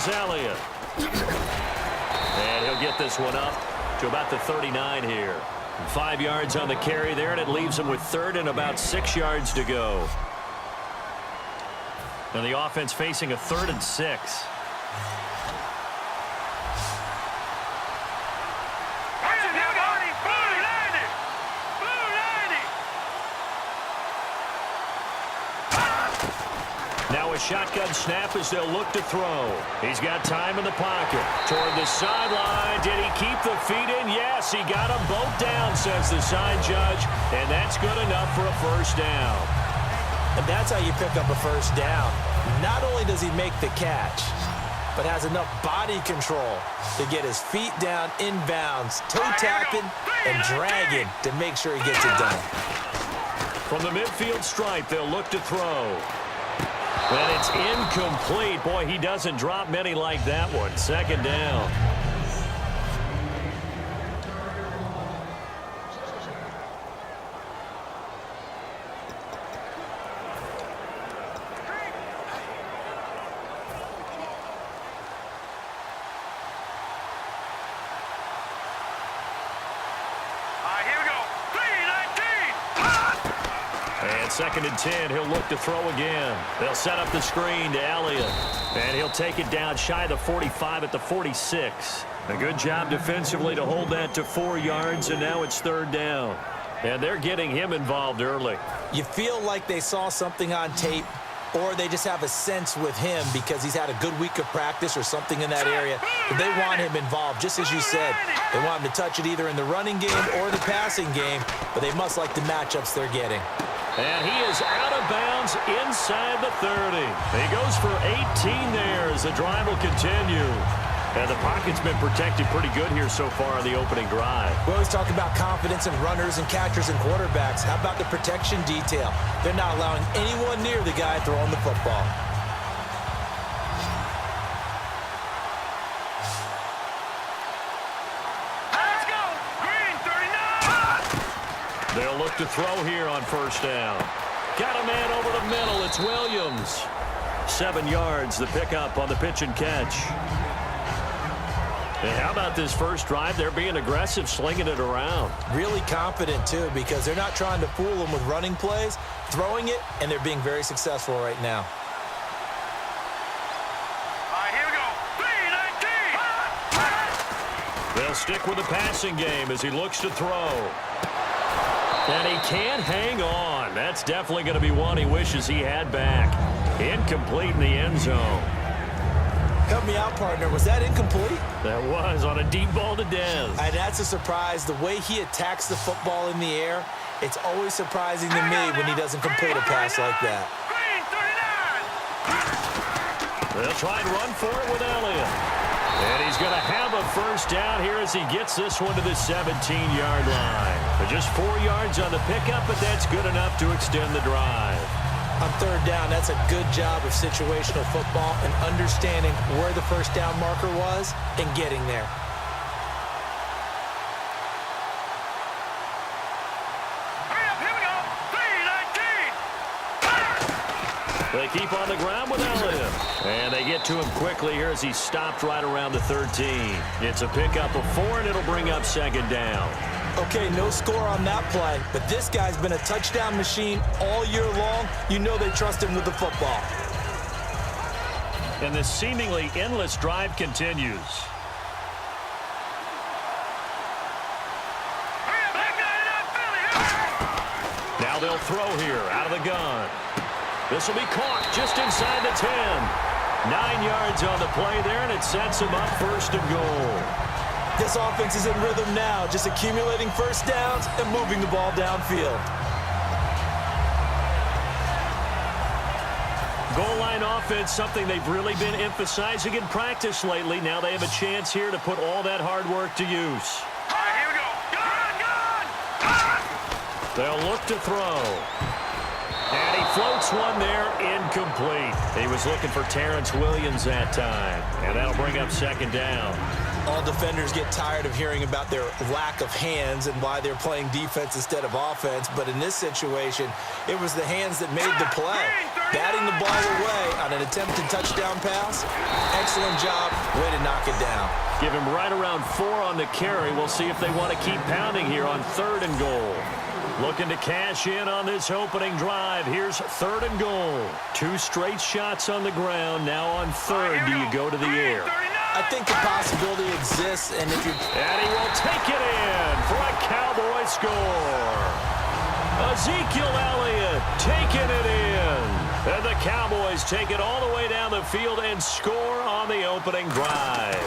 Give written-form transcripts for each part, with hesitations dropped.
Here's Elliott. And he'll get this one up to about the 39 here. 5 yards on the carry there, and it leaves him with third and about 6 yards to go. And the offense facing a 3rd and 6. Now a shotgun snap as they'll look to throw. He's got time in the pocket. Toward the sideline. Did he keep the feet in? Yes, he got them both down, says the side judge. And that's good enough for a first down. And that's how you pick up a first down. Not only does he make the catch, but has enough body control to get his feet down inbounds, toe tapping, and dragging to make sure he gets it done. From the midfield stripe, they'll look to throw. And it's incomplete. Boy, he doesn't drop many like that one. Second down. Second and 10, he'll look to throw again. They'll set up the screen to Elliott. And he'll take it down shy of the 45 at the 46. A good job defensively to hold that to 4 yards, and now it's third down. And they're getting him involved early. You feel like they saw something on tape, or they just have a sense with him because he's had a good week of practice or something in that area. But they want him involved, just as you said. They want him to touch it either in the running game or the passing game, but they must like the matchups they're getting. And he is out of bounds inside the 30. He goes for 18 there as the drive will continue. And the pocket's been protected pretty good here so far on the opening drive. We always talk about confidence in runners and catchers and quarterbacks. How about the protection detail? They're not allowing anyone near the guy throwing the football. They'll look to throw here on first down. Got a man over the middle. It's Williams. 7 yards, the pickup on the pitch and catch. And how about this first drive? They're being aggressive, slinging it around. Really confident, too, because they're not trying to fool them with running plays, throwing it, and they're being very successful right now. Here we go. They'll stick with the passing game as he looks to throw. And he can't hang on. That's definitely going to be one he wishes he had back. Incomplete in the end zone. Help me out, partner. Was that incomplete? That was on a deep ball to Dez. And that's a surprise. The way he attacks the football in the air, it's always surprising to me when he doesn't complete a pass like that. They'll try and run for it with Elliott. And he's going to have a first down here as he gets this one to the 17-yard line. But just 4 yards on the pickup, but that's good enough to extend the drive. On third down, that's a good job of situational football and understanding where the first down marker was and getting there. They keep on the ground with Elliott. And they get to him quickly here as he stopped right around the 13. It's a pickup of 4, and it'll bring up second down. Okay, no score on that play, but this guy's been a touchdown machine all year long. You know they trust him with the football. And this seemingly endless drive continues. Now they'll throw here out of the gun. This will be caught just inside the 10. 9 yards on the play there, and it sets him up first and goal. This offense is in rhythm now, just accumulating first downs and moving the ball downfield. Goal line offense, something they've really been emphasizing in practice lately. Now they have a chance here to put all that hard work to use. All right, here we go. Gun! They'll look to throw. And he floats one there, incomplete. He was looking for Terrence Williams that time. And that'll bring up second down. All defenders get tired of hearing about their lack of hands and why they're playing defense instead of offense. But in this situation, it was the hands that made the play. Batting the ball away on an attempted touchdown pass. Excellent job. Way to knock it down. Give him right around 4 on the carry. We'll see if they want to keep pounding here on 3rd and goal. Looking to cash in on this opening drive. Here's 3rd and goal. 2 straight shots on the ground. Now on 3rd, do you go to the air? I think the possibility exists, and if you... And he will take it in for a Cowboy score. Ezekiel Elliott taking it in. And the Cowboys take it all the way down the field and score on the opening drive.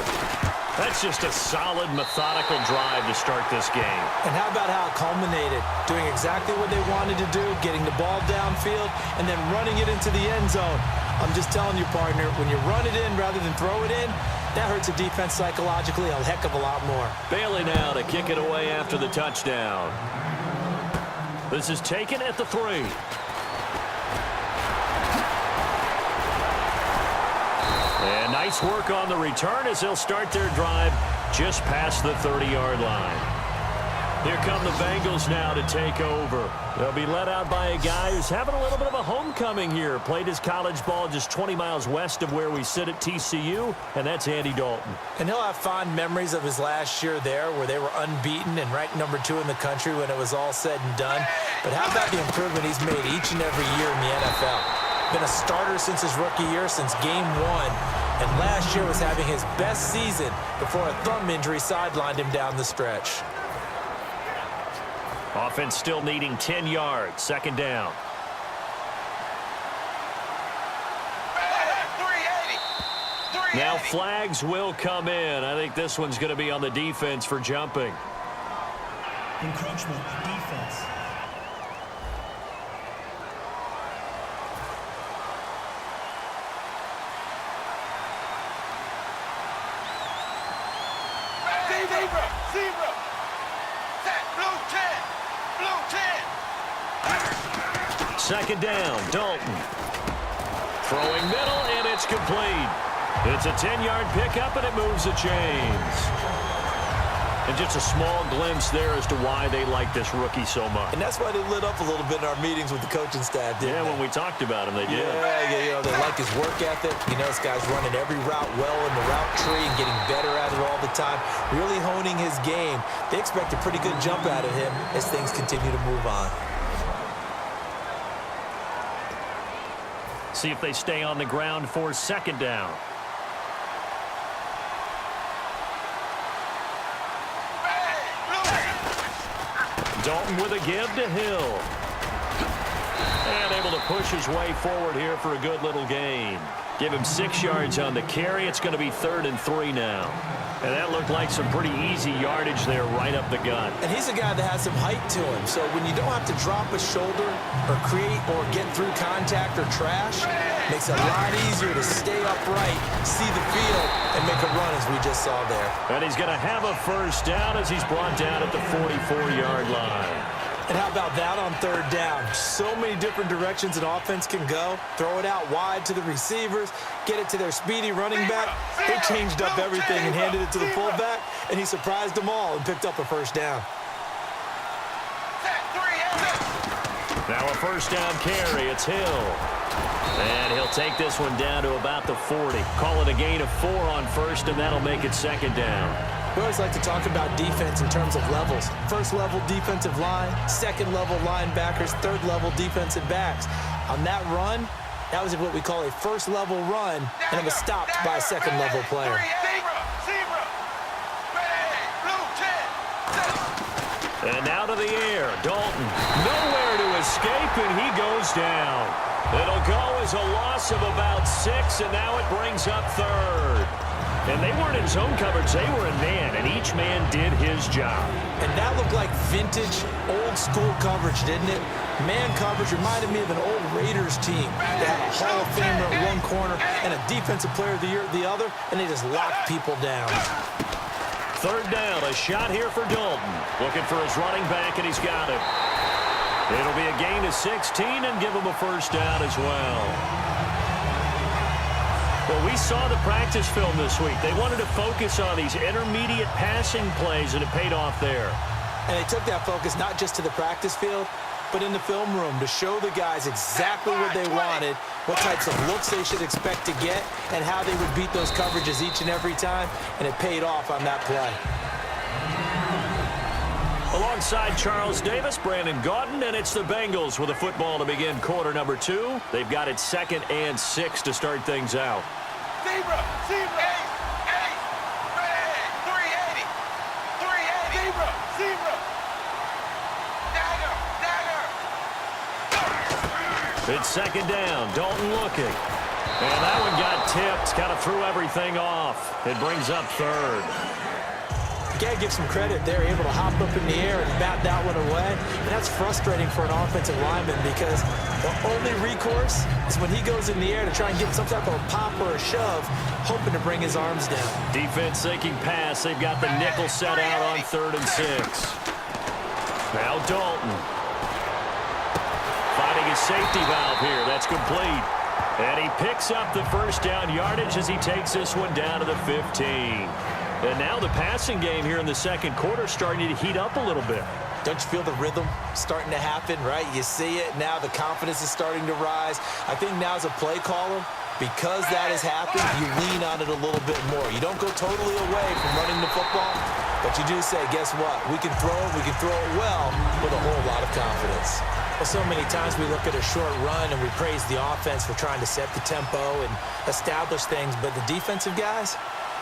That's just a solid, methodical drive to start this game. And how about how it culminated? Doing exactly what they wanted to do, getting the ball downfield, and then running it into the end zone. I'm just telling you, partner, when you run it in rather than throw it in, that hurts a defense psychologically a heck of a lot more. Bailey now to kick it away after the touchdown. This is taken at the 3. And nice work on the return as they'll start their drive just past the 30-yard line. Here come the Bengals now to take over. They'll be led out by a guy who's having a little bit of a homecoming here. Played his college ball just 20 miles west of where we sit at TCU, and that's Andy Dalton. And he'll have fond memories of his last year there where they were unbeaten and ranked number 2 in the country when it was all said and done. But how about the improvement he's made each and every year in the NFL? Been a starter since his rookie year, since game 1. And last year was having his best season before a thumb injury sidelined him down the stretch. Offense still needing 10 yards. 2nd down. Now flags will come in. I think this one's going to be on the defense for jumping. Encroachment, defense. Zebra. Set, blue 10. 2nd down, Dalton. Throwing middle, and it's complete. It's a 10-yard pickup, and it moves the chains. And just a small glimpse there as to why they like this rookie so much. And that's why they lit up a little bit in our meetings with the coaching staff, didn't they? When we talked about him, they did. Yeah, they like his work ethic. You know, this guy's running every route well in the route tree and getting better at it all the time, really honing his game. They expect a pretty good jump out of him as things continue to move on. See if they stay on the ground for 2nd down. Dalton with a give to Hill. And able to push his way forward here for a good little gain. Give him 6 yards on the carry. It's going to be 3rd and 3 now. And that looked like some pretty easy yardage there right up the gut. And he's a guy that has some height to him. So when you don't have to drop a shoulder or create or get through contact or trash, makes it a lot easier to stay upright, see the field, and make a run as we just saw there. And he's going to have a 1st down as he's brought down at the 44-yard line. And how about that on 3rd down? So many different directions an offense can go. Throw it out wide to the receivers, get it to their speedy running back. They changed up everything and handed it to the fullback, and he surprised them all and picked up a 1st down. Now a 1st down carry. It's Hill. And he'll take this one down to about the 40. Call it a gain of 4 on 1st, and that'll make it 2nd down. We always like to talk about defense in terms of levels. 1st level defensive line, 2nd level linebackers, 3rd level defensive backs. On that run, that was what we call a 1st level run, and it was stopped by a 2nd level player. And now to the air. Dalton nowhere to escape, and he goes down. It'll go as a loss of about 6, and now it brings up 3rd. And they weren't in zone coverage. They were in man, and each man did his job. And that looked like vintage, old-school coverage, didn't it? Man coverage reminded me of an old Raiders team. They had a Hall of Famer at one corner and a Defensive Player of the Year at the other, and they just locked people down. 3rd down, a shot here for Dalton. Looking for his running back, and he's got it. It'll be a gain of 16 and give them a first down as well. Well, we saw the practice film this week. They wanted to focus on these intermediate passing plays, and it paid off there. And they took that focus not just to the practice field, but in the film room to show the guys exactly what they wanted, what types of looks they should expect to get, and how they would beat those coverages each and every time, and it paid off on that play. Alongside Charles Davis, Brandon Gaudin, and it's the Bengals with a football to begin quarter number 2. They've got it 2nd and 6 to start things out. Zebra, zebra, eight, ready, 380, 380, zebra, zebra, dagger, dagger. It's 2nd down, Dalton looking. And that one got tipped, kind of threw everything off. It brings up 3rd. You got to give some credit. They're able to hop up in the air and bat that one away. And that's frustrating for an offensive lineman because the only recourse is when he goes in the air to try and get some type of a pop or a shove, hoping to bring his arms down. Defense thinking pass. They've got the nickel set out on 3rd and 6. Now Dalton. Finding his safety valve here. That's complete. And he picks up the first down yardage as he takes this one down to the 15. And now the passing game here in the 2nd quarter starting to heat up a little bit. Don't you feel the rhythm starting to happen, right? You see it now. The confidence is starting to rise. I think now as a play caller, because that has happened, you lean on it a little bit more. You don't go totally away from running the football, but you do say, guess what? We can throw it well with a whole lot of confidence. Well, so many times we look at a short run and we praise the offense for trying to set the tempo and establish things, but the defensive guys,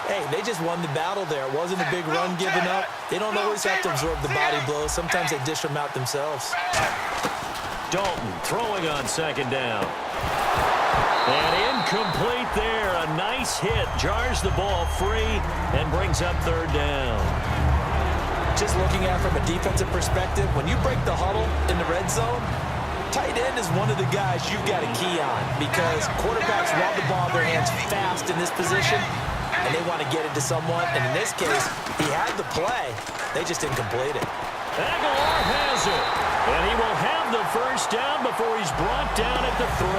hey, they just won the battle there. It wasn't a big run given up. They don't always have to absorb the body blows. Sometimes they dish them out themselves. Dalton throwing on 2nd down. And incomplete there. A nice hit. Jars the ball free and brings up 3rd down. Just looking at it from a defensive perspective, when you break the huddle in the red zone, tight end is one of the guys you've got a key on because quarterbacks want the ball in their hands fast in this position, and they want to get it to someone. And in this case, he had the play. They just didn't complete it. Aguilar has it. And he will have the first down before he's brought down at the 3.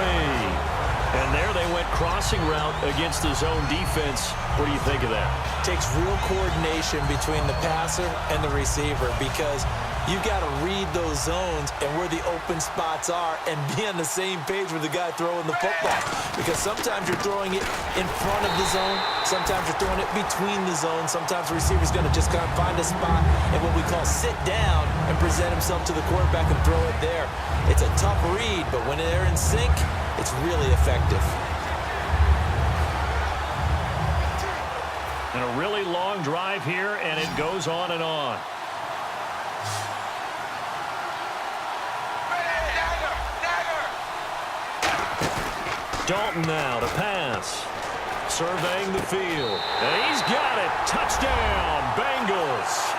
And there they went crossing route against the zone defense. What do you think of that? Takes real coordination between the passer and the receiver because you've got to read those zones and where the open spots are and be on the same page with the guy throwing the football. Because sometimes you're throwing it in front of the zone. Sometimes you're throwing it between the zones. Sometimes the receiver's going to just kind of find a spot and what we call sit down and present himself to the quarterback and throw it there. It's a tough read, but when they're in sync, it's really effective. And a really long drive here, and it goes on and on. Dalton now to pass. Surveying the field. And he's got it. Touchdown, Bengals.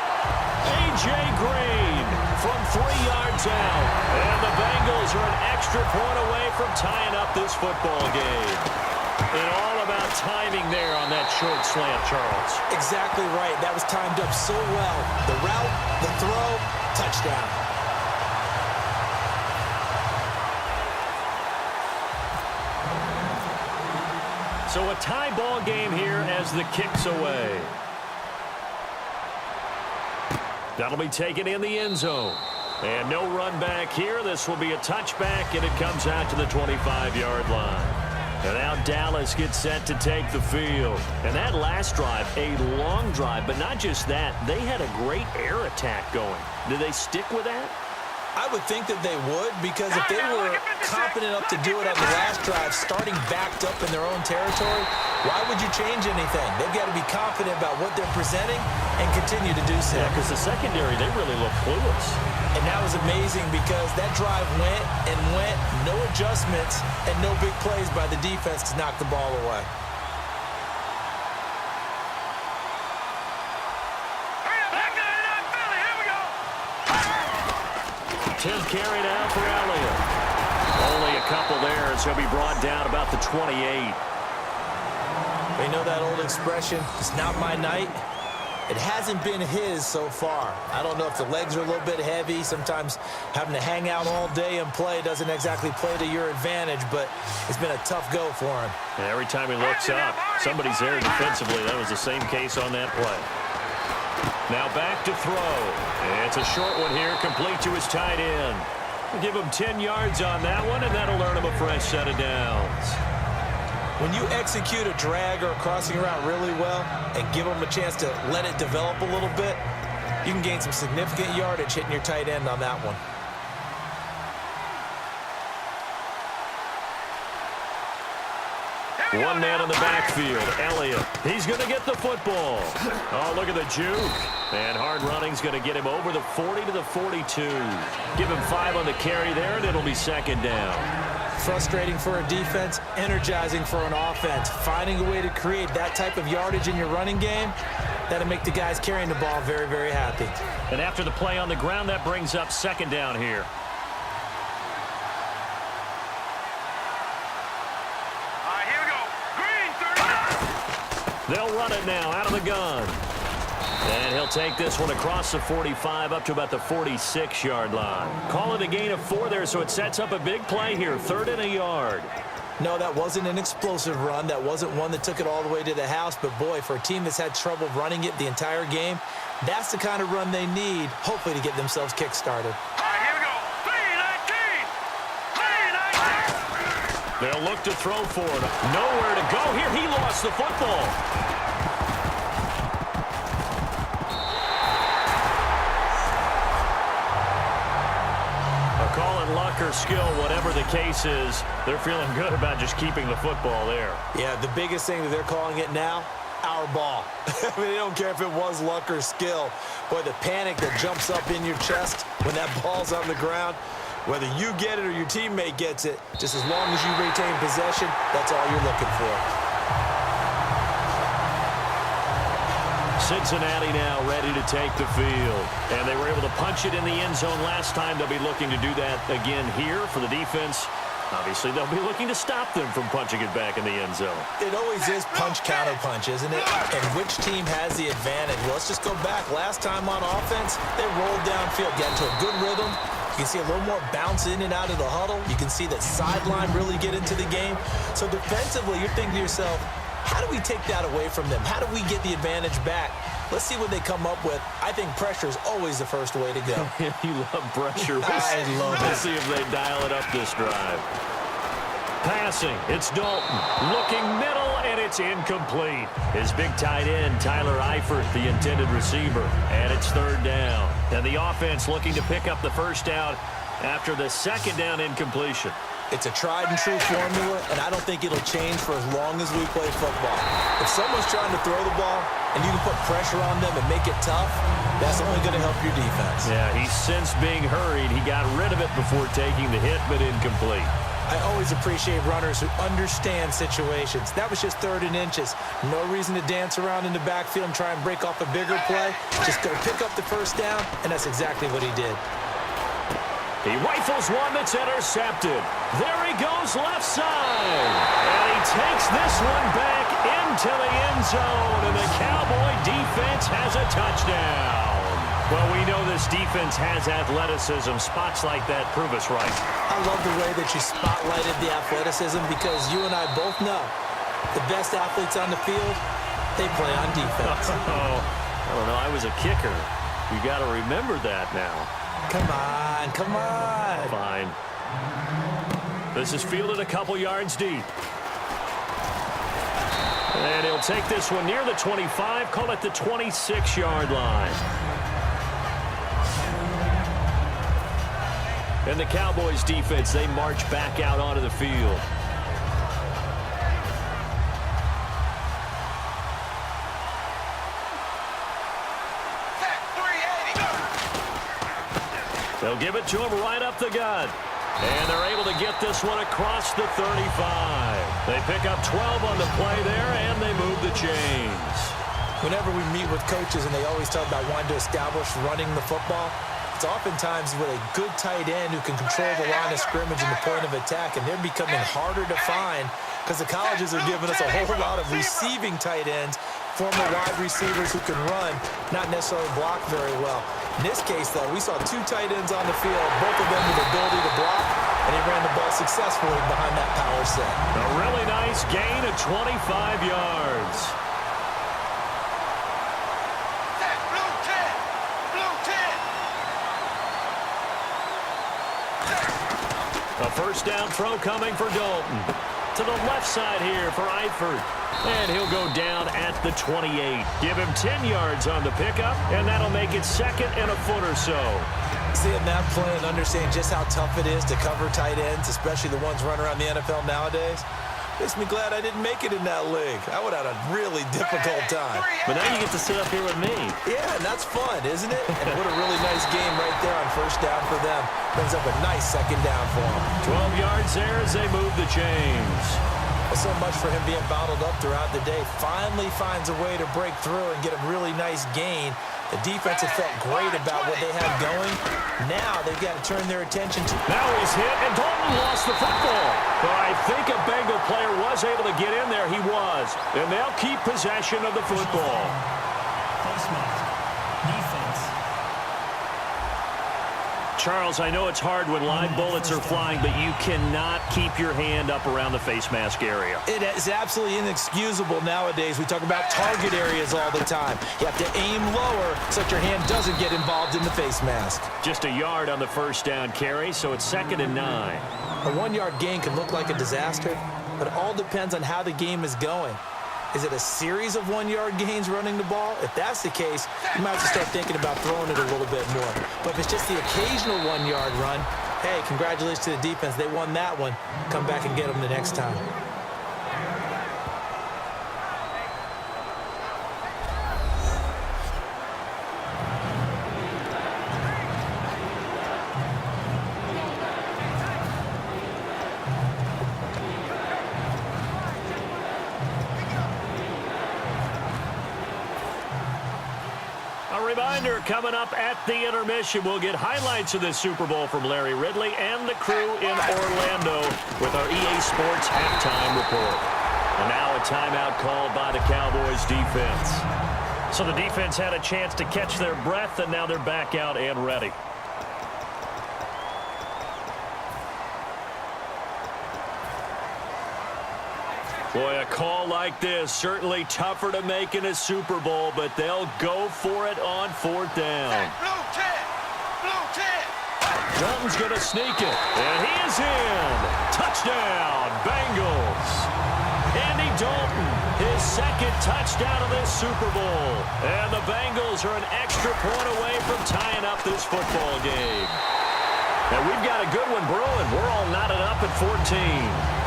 A.J. Green from 3 yards out. And the Bengals are an extra point away from tying up this football game. And all about timing there on that short slant, Charles. Exactly right. That was timed up so well. The route, the throw, touchdown. So a tie ball game here as the kick's away. That'll be taken in the end zone. And no run back here. This will be a touchback, and it comes out to the 25-yard line. And now Dallas gets set to take the field. And that last drive, a long drive, but not just that. They had a great air attack going. Did they stick with that? I would think that they would, because if they were confident enough to do it on the last drive, starting backed up in their own territory, why would you change anything? They've got to be confident about what they're presenting and continue to do so. Yeah, because the secondary, they really look clueless. And that was amazing because that drive went and went, no adjustments, and no big plays by the defense to knock the ball away. 10th carry now for Elliott. Only a couple there as he'll be brought down about the 28. You know that old expression, it's not my night. It hasn't been his so far. I don't know if the legs are a little bit heavy. Sometimes having to hang out all day and play doesn't exactly play to your advantage, but it's been a tough go for him. And every time he looks up, somebody's there defensively. That was the same case on that play. Now back to throw. It's a short one here, complete to his tight end. We'll give him 10 yards on that one, and that'll earn him a fresh set of downs. When you execute a drag or a crossing route really well and give them a chance to let it develop a little bit, you can gain some significant yardage hitting your tight end on that one. One man in the backfield, Elliott. He's going to get the football. Oh, look at the juke. And hard running's going to get him over the 40 to the 42. Give him 5 on the carry there, and it'll be second down. Frustrating for a defense, energizing for an offense. Finding a way to create that type of yardage in your running game, that'll make the guys carrying the ball very, very happy. And after the play on the ground, that brings up second down here. Here we go. Green 30. They'll run it now out of the gun. And he'll take this one across the 45 up to about the 46-yard line. Call it a gain of 4 there, so it sets up a big play here, 3rd and a yard. No, that wasn't an explosive run. That wasn't one that took it all the way to the house. But, boy, for a team that's had trouble running it the entire game, that's the kind of run they need, hopefully, to get themselves kick-started. Here we go. 319. 319. They'll look to throw for it. Nowhere to go here. He lost the football. Luck or skill, whatever the case is, they're feeling good about just keeping the football there. Yeah, the biggest thing that they're calling it now, our ball. I mean, they don't care if it was luck or skill. Boy, the panic that jumps up in your chest when that ball's on the ground, whether you get it or your teammate gets it, just as long as you retain possession, that's all you're looking for. Cincinnati now ready to take the field. And they were able to punch it in the end zone last time. They'll be looking to do that again here for the defense. Obviously, they'll be looking to stop them from punching it back in the end zone. It always is punch-counter-punch, isn't it? And which team has the advantage? Well, let's just go back. Last time on offense, they rolled downfield, got into a good rhythm. You can see a little more bounce in and out of the huddle. You can see that sideline really get into the game. So defensively, you're thinking to yourself, how do we take that away from them? How do we get the advantage back? Let's see what they come up with. I think pressure is always the first way to go. You love pressure. I love it. Let's see if they dial it up this drive. Passing, it's Dalton. Looking middle, and it's incomplete. His big tight end, Tyler Eifert, the intended receiver. And it's 3rd down. And the offense looking to pick up the first down after the 2nd down incompletion. It's a tried-and-true formula, and I don't think it'll change for as long as we play football. If someone's trying to throw the ball and you can put pressure on them and make it tough, that's only going to help your defense. Yeah, he's since being hurried. He got rid of it before taking the hit, but incomplete. I always appreciate runners who understand situations. That was just 3rd and inches. No reason to dance around in the backfield and try and break off a bigger play. Just go pick up the first down, and that's exactly what he did. He rifles one that's intercepted. There he goes left side. And he takes this one back into the end zone. And the Cowboy defense has a touchdown. Well, we know this defense has athleticism. Spots like that prove us right. I love the way that you spotlighted the athleticism because you and I both know the best athletes on the field, they play on defense. Oh, I don't know. I was a kicker. You got to remember that now. Come on, come on. Fine. This is fielded a couple yards deep. And he'll take this one near the 25, call it the 26-yard line. And the Cowboys defense, they march back out onto the field. They'll give it to him right up the gut. And they're able to get this one across the 35. They pick up 12 on the play there, and they move the chains. Whenever we meet with coaches and they always talk about wanting to establish running the football, it's oftentimes with a good tight end who can control the line of scrimmage and the point of attack, and they're becoming harder to find because the colleges are giving us a whole lot of receiving tight ends former wide receivers who can run, not necessarily block very well. In this case, though, we saw two tight ends on the field, both of them with the ability to block, and he ran the ball successfully behind that power set. A really nice gain of 25 yards. Set, blue 10. Blue 10. A first down throw coming for Dalton. To the left side here for Eifert. And he'll go down at the 28. Give him 10 yards on the pickup, and that'll make it second and a foot or so. Seeing that play and understanding just how tough it is to cover tight ends, especially the ones running around the NFL nowadays, makes me glad I didn't make it in that league. I would have had a really difficult time. But now you get to sit up here with me. Yeah, and that's fun, isn't it? And what a really nice game right there on first down for them. Brings up a nice second down for them. 12 yards there as they move the chains. Well, so much for him being bottled up throughout the day. Finally finds a way to break through and get a really nice gain. The defense had felt great about what they had going. Now they've got to turn their attention to... Now he's hit, and Dalton lost the football. But I think a Bengal player was able to get in there. He was. And they'll keep possession of the football. Charles, I know it's hard when live bullets are flying, but you cannot keep your hand up around the face mask area. It is absolutely inexcusable nowadays. We talk about target areas all the time. You have to aim lower so that your hand doesn't get involved in the face mask. Just a yard on the first down carry, so it's 2nd and 9. A 1-yard gain can look like a disaster, but it all depends on how the game is going. Is it a series of 1-yard gains running the ball? If that's the case, you might have to start thinking about throwing it a little bit more. But if it's just the occasional 1-yard run, hey, congratulations to the defense. They won that one. Come back and get them the next time. Reminder, coming up at the intermission, we'll get highlights of this Super Bowl from Larry Ridley and the crew in Orlando with our EA Sports halftime report. And now a timeout called by the Cowboys defense. So the defense had a chance to catch their breath, and now they're back out and ready. Boy, a call like this, certainly tougher to make in a Super Bowl, but they'll go for it on 4th down. Blue 10. Blue 10. Dalton's going to sneak it, and he is in. Touchdown, Bengals. Andy Dalton, his 2nd touchdown of this Super Bowl. And the Bengals are an extra point away from tying up this football game. And we've got a good one brewing. We're all knotted up at 14.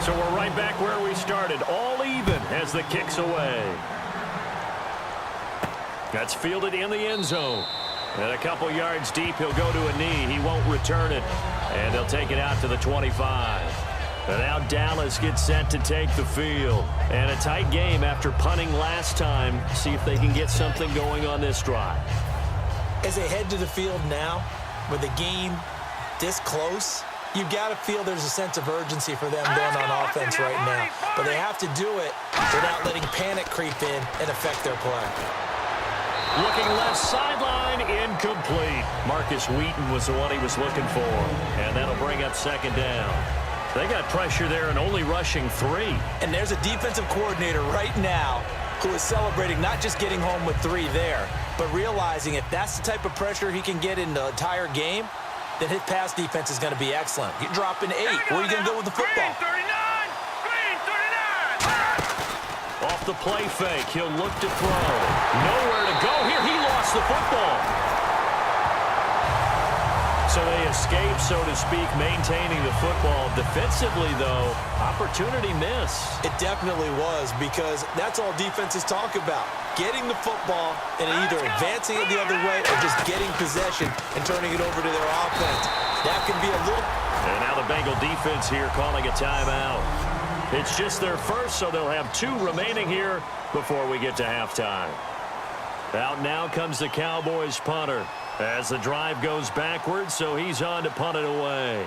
So we're right back where we started, all even as the kick's away. That's fielded in the end zone. And a couple yards deep, he'll go to a knee. He won't return it. And they'll take it out to the 25. And now Dallas gets set to take the field. And a tight game after punting last time. See if they can get something going on this drive. As they head to the field now, with the game this close, you've got to feel there's a sense of urgency for them going on offense right now. But they have to do it without letting panic creep in and affect their play. Looking left sideline, incomplete. Marcus Wheaton was the one he was looking for. And that'll bring up 2nd down. They got pressure there and only rushing 3. And there's a defensive coordinator right now who is celebrating not just getting home with 3 there, but realizing if that's the type of pressure he can get in the entire game, then his pass defense is going to be excellent. You're dropping 8. Where are you going to go with the football? Green 39. Green 39. Off the play fake, he'll look to throw. Nowhere to go here. He lost the football. So they escape, so to speak, maintaining the football. Defensively, though, opportunity miss. It definitely was, because that's all defenses talk about. Getting the football and either advancing it the other way or just getting possession and turning it over to their offense. That can be a little... And now the Bengal defense here calling a timeout. It's just their first, so they'll have 2 remaining here before we get to halftime. Out now comes the Cowboys punter as the drive goes backwards, so he's on to punt it away.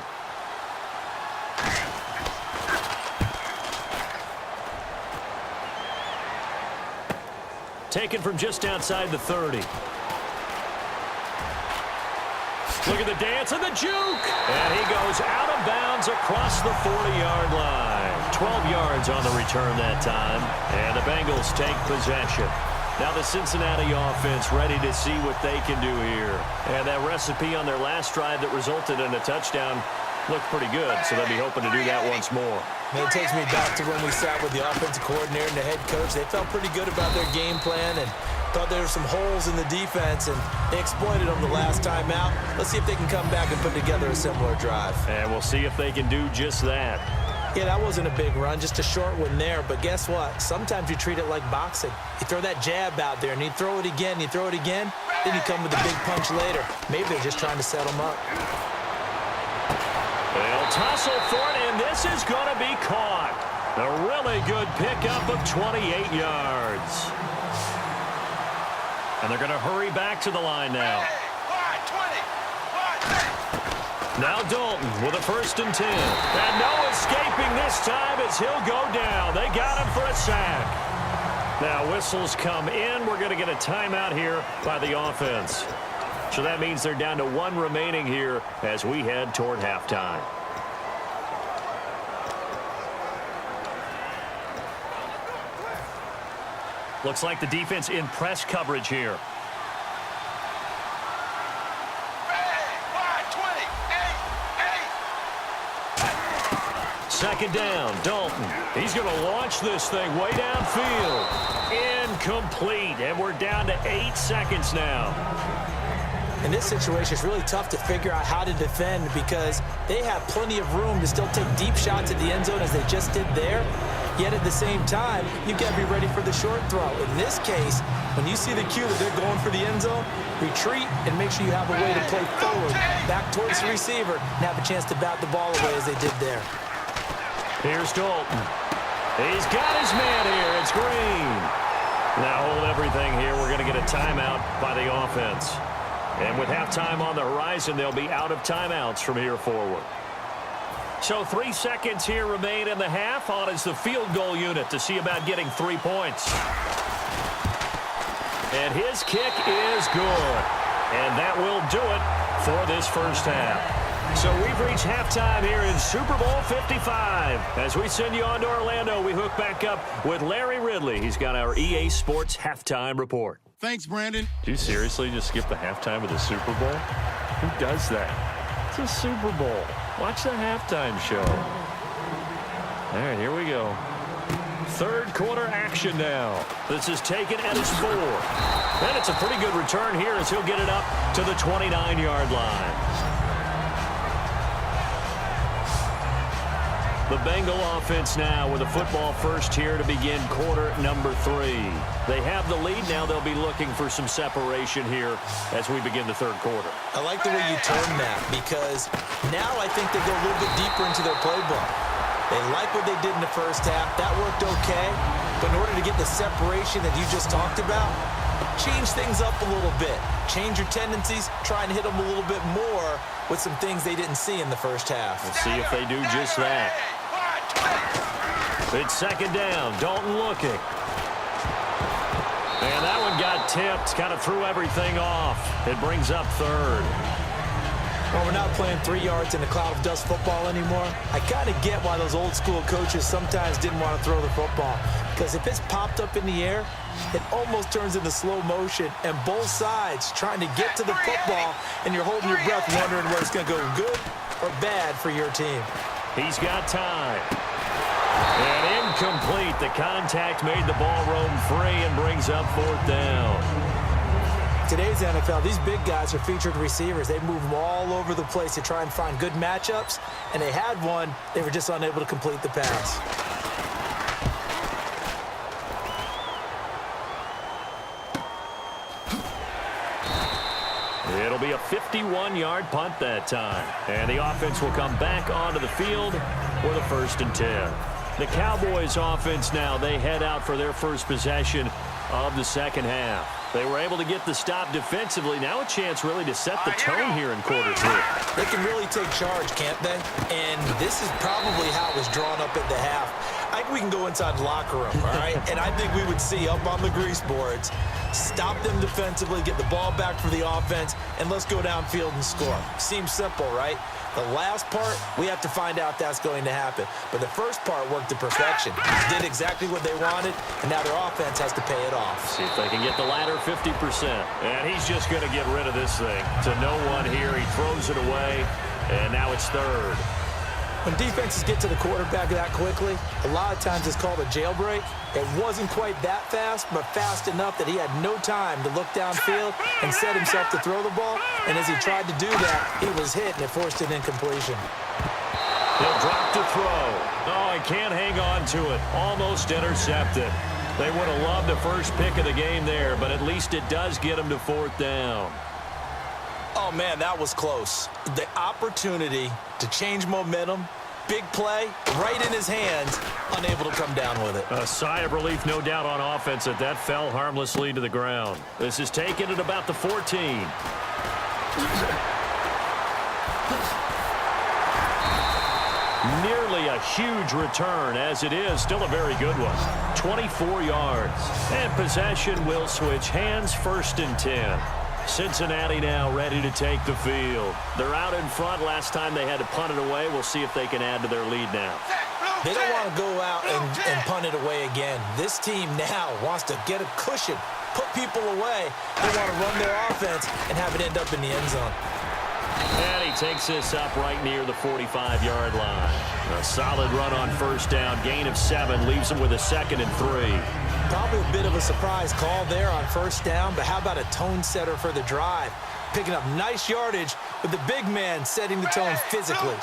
taken from just outside the 30. Look at the dance and the juke. And he goes out of bounds across the 40-yard line. 12 yards on the return that time. And the Bengals take possession. Now the Cincinnati offense ready to see what they can do here. And that recipe on their last drive that resulted in a touchdown looked pretty good, so they'll be hoping to do that once more. And it takes me back to when we sat with the offensive coordinator and the head coach. They felt pretty good about their game plan and thought there were some holes in the defense, and they exploited them the last time out. Let's see if they can come back and put together a similar drive. And we'll see if they can do just that. Yeah, that wasn't a big run, just a short one there. But guess what? Sometimes you treat it like boxing. You throw that jab out there, and you throw it again, you throw it again, then you come with a big punch later. Maybe they're just trying to set them up. They'll tussle for it, and this is going to be caught. A really good pickup of 28 yards. And they're going to hurry back to the line now. Now Dalton with a 1st and 10. And no escaping this time as he'll go down. They got him for a sack. Now whistles come in. We're going to get a timeout here by the offense. So that means they're down to 1 remaining here as we head toward halftime. Looks like the defense in press coverage here. Second down, Dalton. He's going to launch this thing way downfield. Incomplete, and we're down to 8 seconds now. In this situation, it's really tough to figure out how to defend because they have plenty of room to still take deep shots at the end zone as they just did there. Yet at the same time, you've got to be ready for the short throw. In this case, when you see the cue that they're going for the end zone, retreat and make sure you have a way to play forward, back towards the receiver, and have a chance to bat the ball away as they did there. Here's Dalton. He's got his man here. It's Green. Now hold everything here. We're going to get a timeout by the offense. And with halftime on the horizon, they'll be out of timeouts from here forward. So 3 seconds here remain in the half. On is the field goal unit to see about getting 3 points. And his kick is good. And that will do it for this first half. So we've reached halftime here in Super Bowl 55. As we send you on to Orlando, we hook back up with Larry Ridley. He's got our EA Sports halftime report. Thanks, Brandon. Did you seriously just skip the halftime of the Super Bowl? Who does that? It's a Super Bowl. Watch the halftime show. All right, here we go. Third quarter action now. This is taken at his 4. And it's a pretty good return here as he'll get it up to the 29-yard line. The Bengal offense now with a football first here to begin quarter number 3. They have the lead. Now they'll be looking for some separation here as we begin the third quarter. I like the way you term that because now I think they go a little bit deeper into their playbook. They like what they did in the first half. That worked okay. But in order to get the separation that you just talked about, change things up a little bit. Change your tendencies. Try and hit them a little bit more with some things they didn't see in the first half. We'll see if they do just that. It's second down. Dalton looking. And that one got tipped. Kind of threw everything off. It brings up third. Well, we're not playing 3 yards in a cloud of dust football anymore. I kind of get why those old school coaches sometimes didn't want to throw the football. Because if it's popped up in the air, it almost turns into slow motion. And both sides trying to get to the football, and you're holding your breath wondering whether it's going to go good or bad for your team. He's got time. And incomplete. The contact made the ball roam free and brings up 4th down. Today's NFL, these big guys are featured receivers. They move them all over the place to try and find good matchups, and they had one. They were just unable to complete the pass. It'll be a 51-yard punt that time. And the offense will come back onto the field with a 1st and 10. The Cowboys offense now, they head out for their first possession of the second half. They were able to get the stop defensively. Now a chance really to set the tone here in quarter 3. They can really take charge, can't they? And this is probably how it was drawn up at the half. I think we can go inside the locker room, all right? And I think we would see up on the grease boards, stop them defensively, get the ball back for the offense, and let's go downfield and score. Seems simple, right? The last part, we have to find out that's going to happen. But the first part worked to perfection. Did exactly what they wanted, and now their offense has to pay it off. See if they can get the latter 50%. And he's just going to get rid of this thing. To no one here, he throws it away, and now it's third. When defenses get to the quarterback that quickly, a lot of times it's called a jailbreak. It wasn't quite that fast, but fast enough that he had no time to look downfield and set himself to throw the ball. And as he tried to do that, he was hit, and it forced an incompletion. He'll drop to throw. Oh, he can't hang on to it. Almost intercepted. They would have loved the first pick of the game there, but at least it does get him to fourth down. Oh, man, that was close. The opportunity to change momentum, big play, right in his hands, unable to come down with it. A sigh of relief, no doubt, on offense that fell harmlessly to the ground. This is taken at about the 14. Nearly a huge return, as it is still a very good one. 24 yards. And possession will switch hands, 1st and 10. Cincinnati now ready to take the field. They're out in front. Last time they had to punt it away. We'll see if they can add to their lead now. They don't want to go out and punt it away again. This team now wants to get a cushion, put people away. They want to run their offense and have it end up in the end zone. And he takes this up right near the 45-yard line. A solid run on 1st down. Gain of 7 leaves him with a 2nd and 3. Probably a bit of a surprise call there on 1st down, but how about a tone setter for the drive? Picking up nice yardage with the big man setting the tone physically.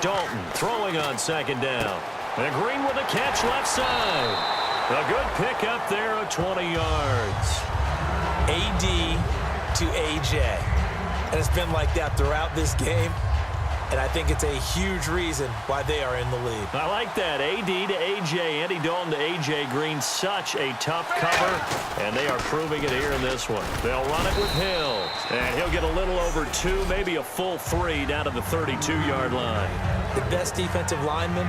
Dalton throwing on 2nd down. And Green with a catch left side. A good pickup there of 20 yards. AD to AJ. And it's been like that throughout this game. And I think it's a huge reason why they are in the lead. I like that. AD to AJ, Andy Dalton to AJ Green. Such a tough cover, and they are proving it here in this one. They'll run it with Hill, and he'll get a little over 2, maybe a full 3 down to the 32-yard line. The best defensive linemen,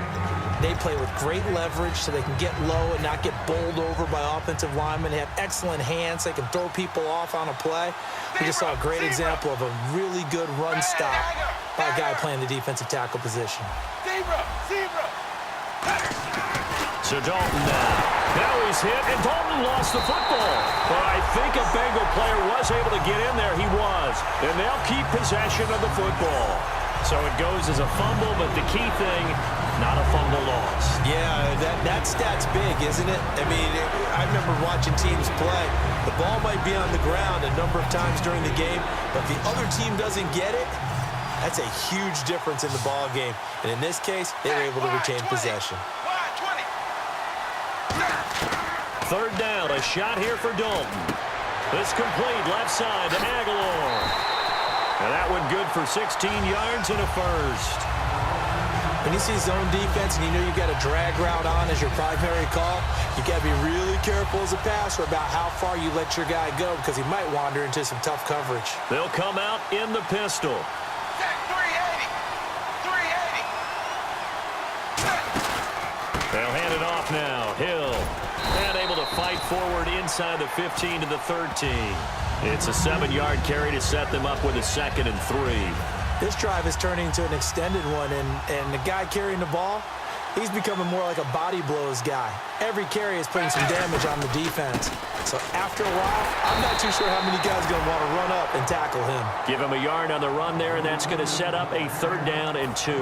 they play with great leverage so they can get low and not get bowled over by offensive linemen. They have excellent hands. They can throw people off on a play. We just saw a great example of a really good run stop by a guy playing the defensive tackle position. So Dalton now he's hit, and Dalton lost the football. But I think a Bengal player was able to get in there. He was. And they'll keep possession of the football. So it goes as a fumble, but the key thing, not a fumble loss. Yeah, that stat's big, isn't it? I mean, I remember watching teams play. The ball might be on the ground a number of times during the game, but if the other team doesn't get it, that's a huge difference in the ball game. And in this case, they were able to retain possession. 3rd down, a shot here for Dalton. It's complete left side to Aguilar. And that one good for 16 yards and a 1st. When you see zone defense and you know you got a drag route on as your primary call, you got to be really careful as a passer about how far you let your guy go because he might wander into some tough coverage. They'll come out in the pistol. 380. They'll hand it off now. Hill. And able to fight forward inside the 15 to the 13. It's a 7-yard carry to set them up with a 2nd and 3. This drive is turning into an extended one, and the guy carrying the ball, he's becoming more like a body blows guy. Every carry is putting some damage on the defense. So after a while, I'm not too sure how many guys are going to want to run up and tackle him. Give him a yard on the run there, and that's going to set up a 3rd down and 2.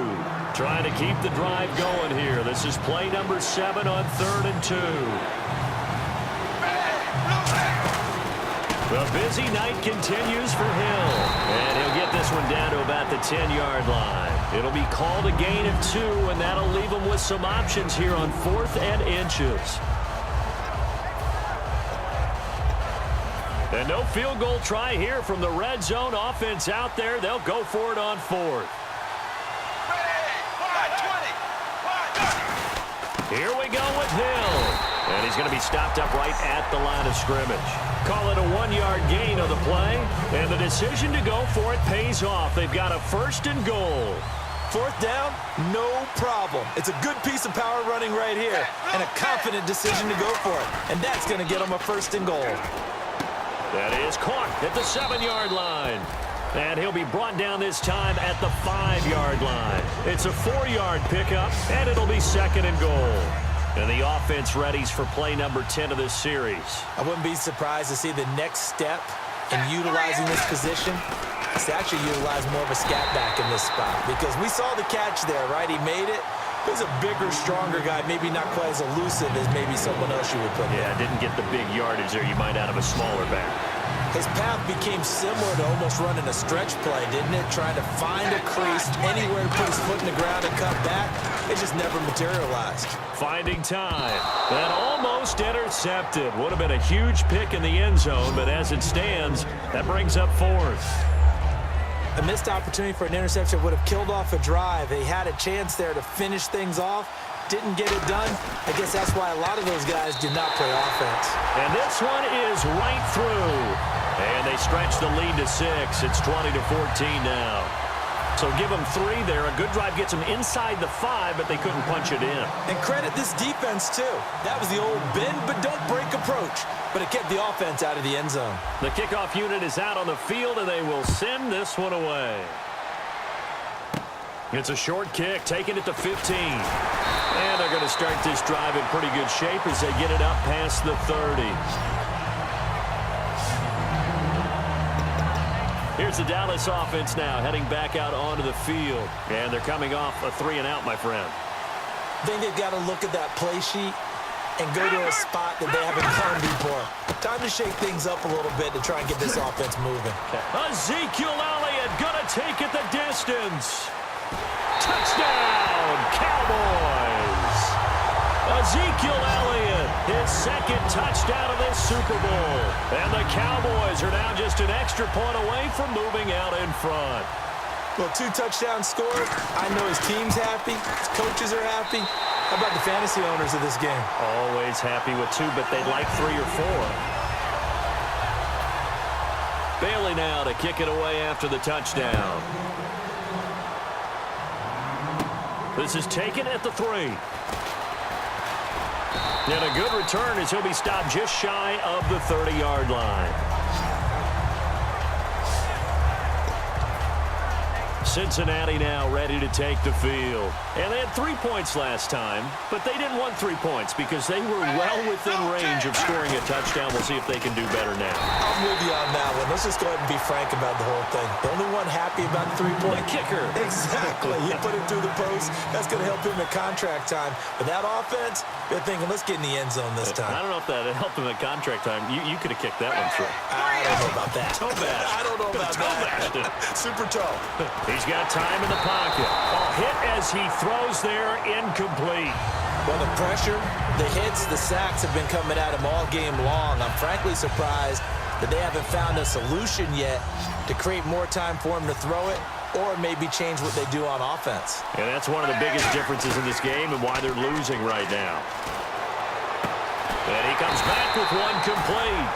Trying to keep the drive going here. This is play number 7 on 3rd and 2. The busy night continues for Hill. And he'll get this one down to about the 10-yard line. It'll be called a gain of 2, and that'll leave him with some options here on 4th and inches. And no field goal try here from the red zone offense out there. They'll go for it on 4th. Here we go with Hill. And he's going to be stopped up right at the line of scrimmage. Call it a 1-yard gain of the play. And the decision to go for it pays off. They've got a 1st and goal. Fourth down, no problem. It's a good piece of power running right here and a confident decision to go for it. And that's going to get him a first and goal. That is caught at the 7-yard line. And he'll be brought down this time at the 5-yard line. It's a 4-yard pickup, and it'll be second and goal. And the offense readies for play number 10 of this series. I wouldn't be surprised to see the next step in utilizing this position is to actually utilize more of a scat back in this spot, because we saw the catch there, right? He made it. He's a bigger, stronger guy, maybe not quite as elusive as maybe someone else you would put there. Yeah, didn't get the big yardage there you might out of a smaller back. His path became similar to almost running a stretch play, didn't it? Trying to find a crease anywhere to put his foot in the ground and cut back. It just never materialized. Finding time. That almost intercepted. Would have been a huge pick in the end zone, but as it stands, that brings up fourth. A missed opportunity for an interception would have killed off a drive. They had a chance there to finish things off. Didn't get it done. I guess that's why a lot of those guys do not play offense. And this one is right through. And they stretch the lead to 6. It's 20-14 now. So give them 3 there. A good drive gets them inside the 5, but they couldn't punch it in. And credit this defense, too. That was the old bend but don't break approach. But it kept the offense out of the end zone. The kickoff unit is out on the field, and they will send this one away. It's a short kick, taking it to 15. And they're going to start this drive in pretty good shape as they get it up past the 30. Here's the Dallas offense now, heading back out onto the field. And they're coming off a 3-and-out, my friend. I think they've got to look at that play sheet and go to a spot that they haven't gone before. Time to shake things up a little bit to try and get this offense moving. Ezekiel Elliott going to take it the distance. Touchdown, Cowboys! Ezekiel Elliott, his second touchdown of this Super Bowl. And the Cowboys are now just an extra point away from moving out in front. Well, 2 touchdowns scored. I know his team's happy. His coaches are happy. How about the fantasy owners of this game? Always happy with 2, but they'd like 3 or 4. Bailey now to kick it away after the touchdown. This is taken at the 3. And a good return as he'll be stopped just shy of the 30-yard line. Cincinnati now ready to take the field. And they had 3 points last time, but they didn't want 3 points because they were well within range of scoring a touchdown. We'll see if they can do better now. I'm with you on that one. Let's just go ahead and be frank about the whole thing. The only one happy about the 3-point kicker. Exactly. He put it through the post. That's going to help him at contract time. But that offense, they're thinking, let's get in the end zone this time. I don't know if that helped him at contract time. You could have kicked that one through. I don't know about that. Toe bash. I don't know about that. Super toe. He's got time in the pocket. A hit as he throws there, incomplete. Well, the pressure, the hits, the sacks have been coming at him all game long. I'm frankly surprised that they haven't found a solution yet to create more time for him to throw it or maybe change what they do on offense. And that's one of the biggest differences in this game and why they're losing right now. And he comes back with one complete.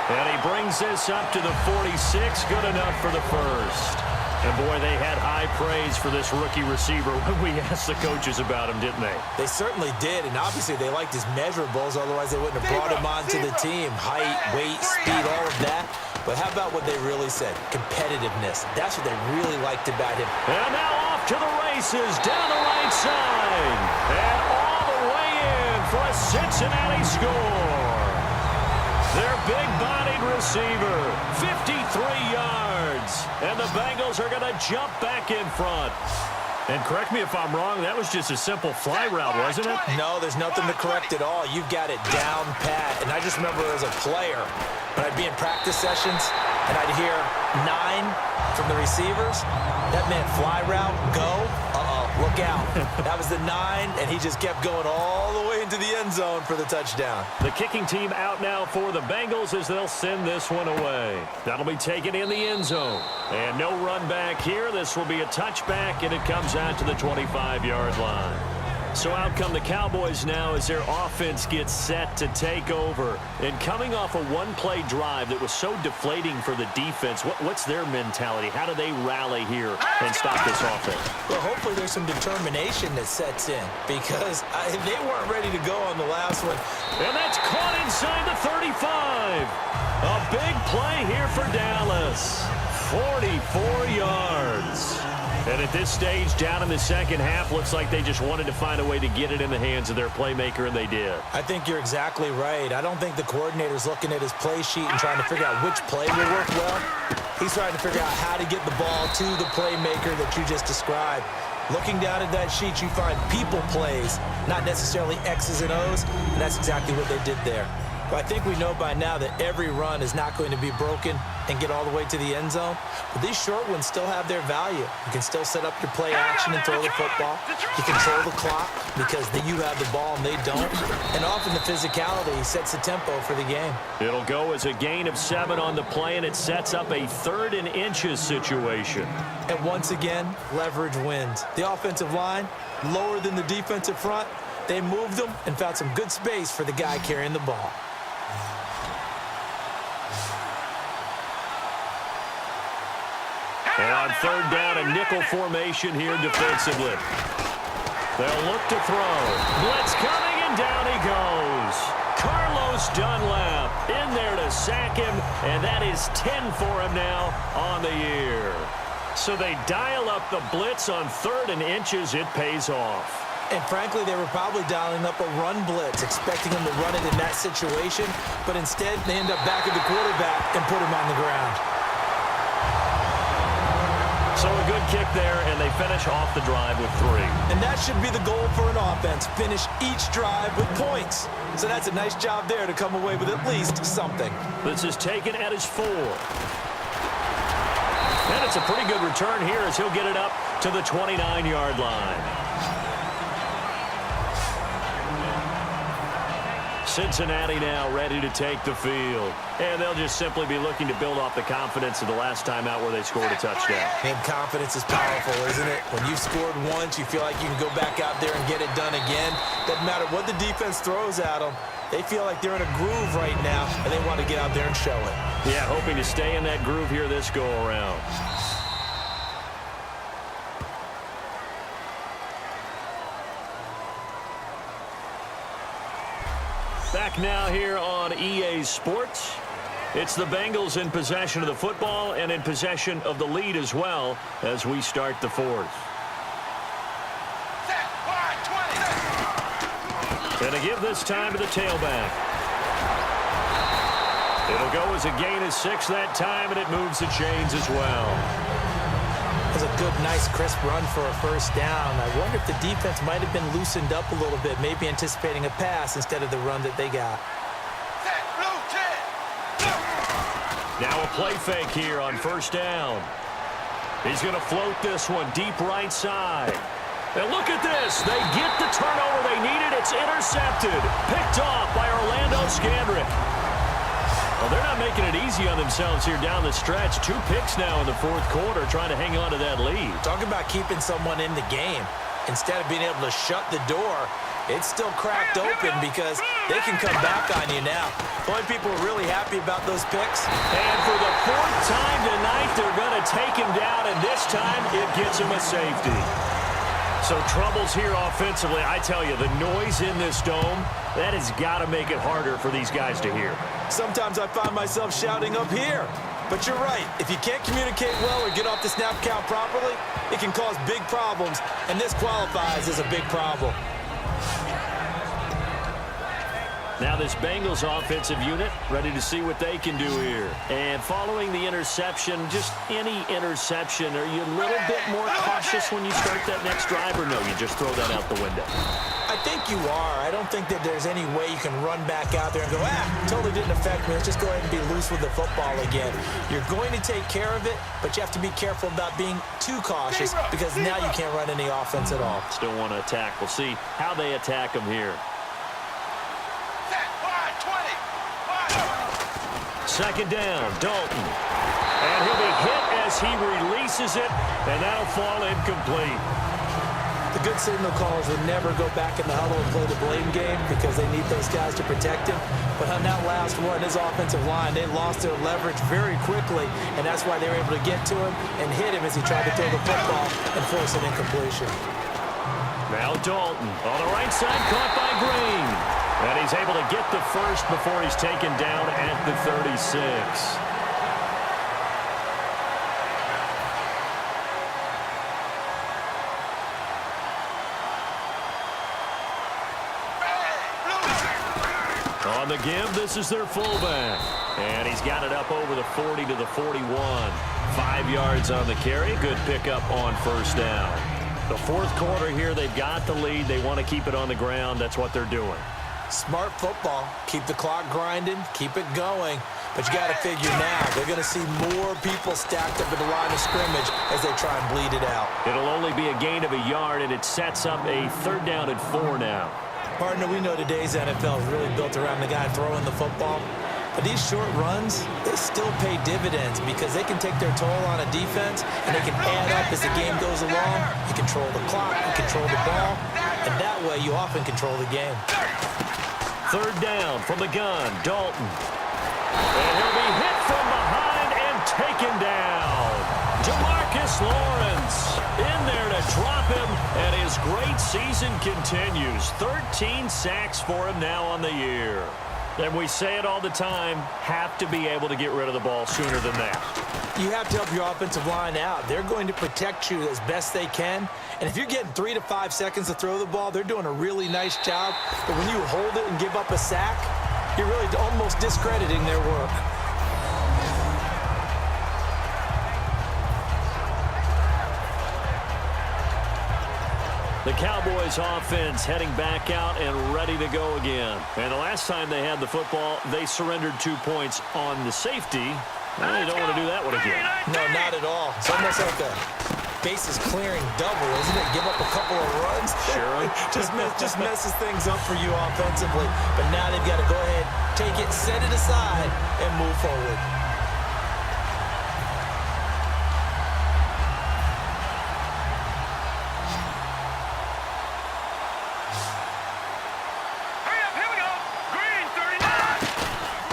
And he brings this up to the 46. Good enough for the first. And, boy, they had high praise for this rookie receiver when we asked the coaches about him, didn't they? They certainly did, and obviously they liked his measurables. Otherwise, they wouldn't have brought him onto the team. Height, weight, speed, all of that. But how about what they really said? Competitiveness. That's what they really liked about him. And now off to the races down the right side. And all the way in for a Cincinnati score. Their big-bodied receiver, 53 yards. And the Bengals are going to jump back in front. And correct me if I'm wrong, that was just a simple fly route, wasn't it? No, there's nothing to correct at all. You've got it down pat. And I just remember as a player, when I'd be in practice sessions, and I'd hear 9 from the receivers, that meant fly route, go, look out. That was the 9, and he just kept going all the way into the end zone for the touchdown. The kicking team out now for the Bengals as they'll send this one away. That'll be taken in the end zone. And no run back here. This will be a touchback, and it comes out to the 25-yard line. So out come the Cowboys now as their offense gets set to take over. And coming off a one-play drive that was so deflating for the defense, what's their mentality? How do they rally here and stop this offense? Well, hopefully there's some determination that sets in because they weren't ready to go on the last one. And that's caught inside the 35. A big play here for Dallas. 44 yards. And at this stage, down in the second half, looks like they just wanted to find a way to get it in the hands of their playmaker, and they did. I think you're exactly right. I don't think the coordinator's looking at his play sheet and trying to figure out which play will work well. He's trying to figure out how to get the ball to the playmaker that you just described. Looking down at that sheet, you find people plays, not necessarily X's and O's, and that's exactly what they did there. But I think we know by now that every run is not going to be broken and get all the way to the end zone. But these short ones still have their value. You can still set up your play action and throw the football. You control the clock because you have the ball and they don't. And often the physicality sets the tempo for the game. It'll go as a gain of 7 on the play, and it sets up a 3rd and inches situation. And once again, leverage wins. The offensive line, lower than the defensive front. They moved them and found some good space for the guy carrying the ball. And on 3rd down, a nickel formation here defensively. They'll look to throw. Blitz coming, and down he goes. Carlos Dunlap in there to sack him, and that is 10 for him now on the year. So they dial up the blitz on 3rd and inches. It pays off. And frankly, they were probably dialing up a run blitz, expecting him to run it in that situation. But instead, they end up back at the quarterback and put him on the ground. So a good kick there, and they finish off the drive with 3. And that should be the goal for an offense, finish each drive with points. So that's a nice job there to come away with at least something. This is taken at his 4. And it's a pretty good return here as he'll get it up to the 29-yard line. Cincinnati now ready to take the field. And they'll just simply be looking to build off the confidence of the last time out where they scored a touchdown. And confidence is powerful, isn't it? When you've scored once, you feel like you can go back out there and get it done again. Doesn't matter what the defense throws at them. They feel like they're in a groove right now, and they want to get out there and show it. Yeah, hoping to stay in that groove here this go-around. Back now here on EA Sports. It's the Bengals in possession of the football and in possession of the lead as well as we start the 4th. And a give this time to the tailback. It'll go as a gain of 6 that time, and it moves the chains as well. That was a good, nice, crisp run for a 1st down. I wonder if the defense might have been loosened up a little bit, maybe anticipating a pass instead of the run that they got. Now a play fake here on 1st down. He's going to float this one deep right side. And look at this. They get the turnover they needed. It's intercepted. Picked off by Orlando Scandrick. Well, they're not making it easy on themselves here down the stretch. 2 picks now in the 4th quarter trying to hang on to that lead. Talk about keeping someone in the game. Instead of being able to shut the door, it's still cracked open because they can come back on you now. Boy, people are really happy about those picks. And for the 4th time tonight, they're going to take him down, and this time it gets him a safety. So troubles here offensively. I tell you, the noise in this dome, that has got to make it harder for these guys to hear. Sometimes I find myself shouting up here. But you're right. If you can't communicate well or get off the snap count properly, it can cause big problems, and this qualifies as a big problem. Now this Bengals offensive unit ready to see what they can do here. And following the interception, just any interception, are you a little bit more cautious when you start that next drive, or no, you just throw that out the window? I think you are. I don't think that there's any way you can run back out there and go, totally didn't affect me. Let's just go ahead and be loose with the football again. You're going to take care of it, but you have to be careful about being too cautious because now you can't run any offense at all. Still want to attack. We'll see how they attack them here. 2nd down, Dalton. And he'll be hit as he releases it, and that'll fall incomplete. The good signal callers would never go back in the huddle and play the blame game because they need those guys to protect him. But on that last one, his offensive line, they lost their leverage very quickly, and that's why they were able to get to him and hit him as he tried to throw the football and force an incompletion. Now Dalton on the right side, caught by Green. And he's able to get the first before he's taken down at the 36. On the give, this is their fullback. And he's got it up over the 40 to the 41. 5 yards on the carry. Good pickup on first down. The fourth quarter here, they've got the lead. They want to keep it on the ground. That's what they're doing. Smart football. Keep the clock grinding. Keep it going. But you got to figure now, they're going to see more people stacked up at the line of scrimmage as they try and bleed it out. It'll only be a gain of a yard, and it sets up a 3rd down and 4 now. Partner, we know today's NFL is really built around the guy throwing the football. But these short runs, they still pay dividends because they can take their toll on a defense and they can add up as the game goes along. You control the clock, you control the ball, and that way you often control the game. 3rd down from the gun, Dalton. And he'll be hit from behind and taken down. Jamarcus Lawrence in there to drop him, and his great season continues. 13 sacks for him now on the year. And we say it all the time, have to be able to get rid of the ball sooner than that. You have to help your offensive line out. They're going to protect you as best they can. And if you're getting 3 to 5 seconds to throw the ball, they're doing a really nice job. But when you hold it and give up a sack, you're really almost discrediting their work. The Cowboys offense heading back out and ready to go again. And the last time they had the football, they surrendered 2 points on the safety. Well, they don't want to do that one again. No, not at all. It's almost like a bases clearing double, isn't it? Give up a couple of runs. Sure. just messes things up for you offensively. But now they've got to go ahead, take it, set it aside, and move forward.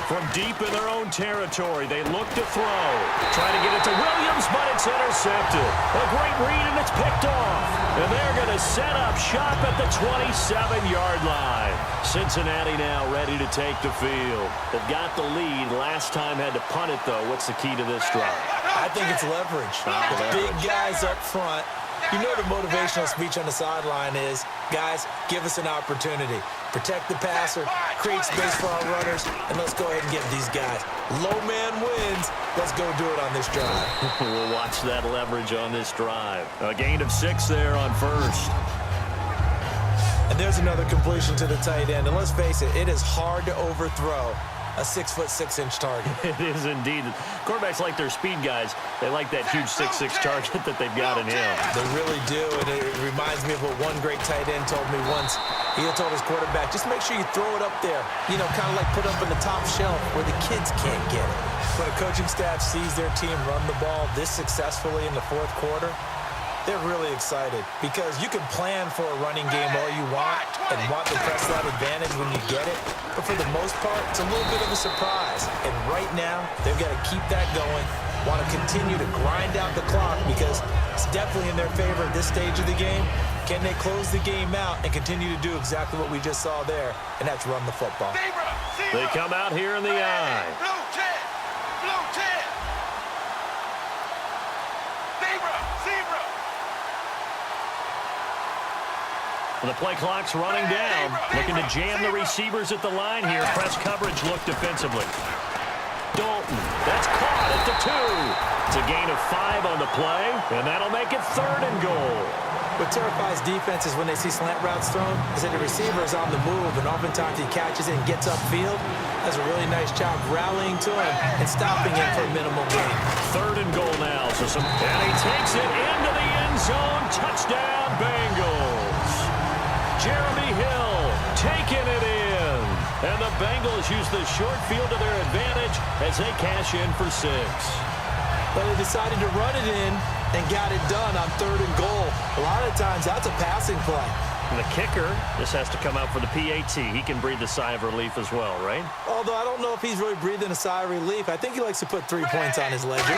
From deep in their own territory, they look to throw. Try to get it to Williams, but it's intercepted. A great read, and it's picked off. And they're going to set up shop at the 27-yard line. Cincinnati now ready to take the field. They've got the lead. Last time had to punt it, though. What's the key to this drive? I think it's leverage. The big guys up front. You know the motivational speech on the sideline is, guys, give us an opportunity. Protect the passer, create space for our runners, and let's go ahead and get these guys. Low man wins. Let's go do it on this drive. We'll watch that leverage on this drive. A gain of 6 there on first. And there's another completion to the tight end. And let's face it, it is hard to overthrow a 6'6" target. It is indeed. Quarterbacks like their speed guys. They like that huge 6'6" target that they've got in him. They really do, and it reminds me of what one great tight end told me once. He told his quarterback, just make sure you throw it up there. You know, kind of like put up in the top shelf where the kids can't get it. When a coaching staff sees their team run the ball this successfully in the fourth quarter, they're really excited because you can plan for a running game all you want and want to press that advantage when you get it. But for the most part, it's a little bit of a surprise. And right now, they've got to keep that going, want to continue to grind out the clock because it's definitely in their favor at this stage of the game. Can they close the game out and continue to do exactly what we just saw there, and that's run the football. They come out here in the eye. Blue 10. Blue 10. Zebra. The play clock's running down. Looking to jam the receivers at the line here. Press coverage look defensively. Dalton, that's caught at the 2. It's a gain of 5 on the play, and that'll make it 3rd and goal. What terrifies defenses when they see slant routes thrown is that the receiver is on the move, and oftentimes he catches it and gets upfield. Does a really nice job rallying to him and stopping him for a minimal gain. 3rd and goal now. And he takes it into the end zone. Touchdown, Bengals. Jeremy Hill taking it in. And the Bengals use the short field to their advantage as they cash in for 6. But they decided to run it in and got it done on 3rd and goal. A lot of of times that's a passing play. And the kicker just has to come out for the PAT. He can breathe a sigh of relief as well, right? Although I don't know if he's really breathing a sigh of relief. I think he likes to put 3 points on his ledger.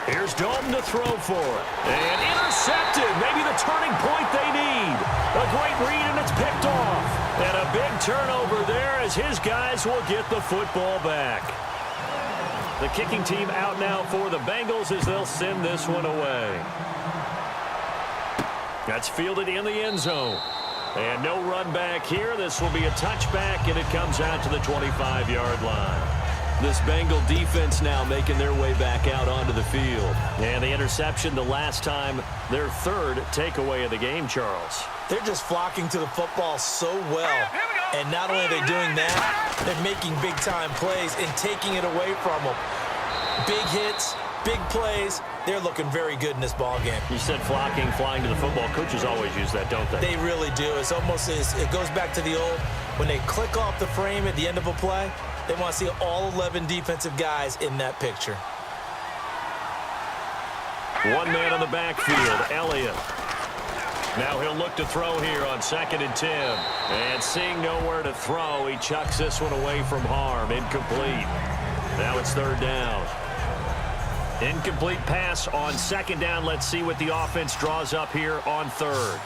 Here's Dalton to throw for it. And intercepted. Maybe the turning point they need. A great read, and it's picked off. And a big turnover there as his guys will get the football back. The kicking team out now for the Bengals as they'll send this one away. That's fielded in the end zone. And no run back here. This will be a touchback, and it comes out to the 25-yard line. This Bengal defense now making their way back out onto the field. And the interception the last time, their third takeaway of the game, Charles. They're just flocking to the football so well. And not only are they doing that, they're making big-time plays and taking it away from them. Big hits, big plays. They're looking very good in this ball game. You said flocking, flying to the football. Coaches always use that, don't they? They really do. It's almost it goes back to the old, when they click off the frame at the end of a play, they want to see all 11 defensive guys in that picture. One man on the backfield, Elliott. Now he'll look to throw here on 2nd and 10. And seeing nowhere to throw, he chucks this one away from harm. Incomplete. Now it's 3rd down. Incomplete pass on 2nd down. Let's see what the offense draws up here on 3rd.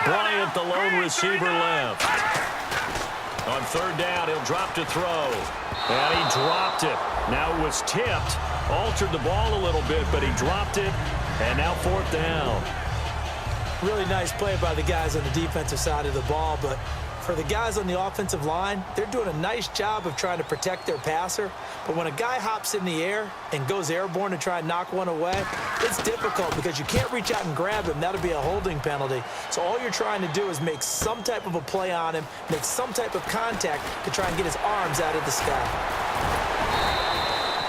Bryant, the lone receiver, left. On 3rd down, he'll drop to throw. And he dropped it. Now it was tipped. Altered the ball a little bit, but he dropped it. And now 4th down. Really nice play by the guys on the defensive side of the ball, but for the guys on the offensive line, they're doing a nice job of trying to protect their passer. But when a guy hops in the air and goes airborne to try and knock one away, it's difficult because you can't reach out and grab him. That'll be a holding penalty. So all you're trying to do is make some type of a play on him, make some type of contact to try and get his arms out of the sky.